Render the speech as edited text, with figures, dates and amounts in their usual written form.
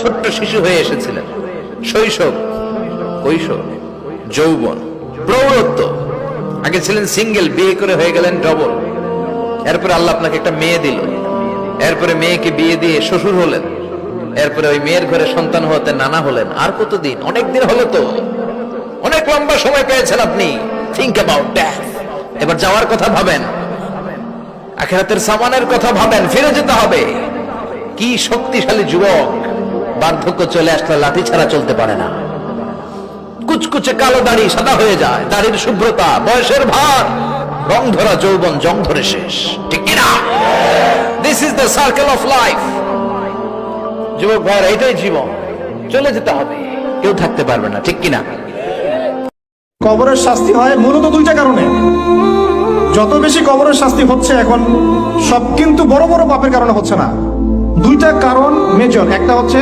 ছোট্ট শিশু হয়ে এসেছিলেন, শৈশব, কৈশোর, যৌবন, প্রৌঢ়ত্ব, আগে ছিলেন সিঙ্গেল, বিয়ে করে হয়ে গেলেন ডবল, এরপরে আল্লাহ আপনাকে একটা মেয়ে দিল, এরপরে মেয়েকে বিয়ে দিয়ে শ্বশুর হলেন, এরপরে ওই মেয়ের ঘরে সন্তান হতে নানা হলেন। আর কতদিন? অনেক দিন হলো তো, অনেক লম্বা সময় পেয়েছেন আপনি। Think about that. এবার যাওয়ার কথা ভাবেন, আখিরাতের সামানের কথা ভাবেন, ফিরে যেতে হবে। কি শক্তিশালী যুবক, বার্ধক্য চলে আসলে লাঠি ছাড়া চলতে পারে না। কুচকুচে কালো দাড়ি সাদা হয়ে যায়, দাড়ির শুভ্রতা, বয়সের ভার, রং ধরা যৌবন জং ধরে শেষ, ঠিক কিনা? This is the circle of life. যুবক ভাইরা, এটাই জীবন, চলে যেতে হবে, কেউ থাকতে পারবে না, ঠিক কিনা? কবরের শাস্তি হয় মূলত দুইটা কারণে। যত বেশি কবরের শাস্তি হচ্ছে এখন, সব কিন্তু বড় বড় পাপের কারণে হচ্ছে না। দুইটা কারণ মেজর। একটা হচ্ছে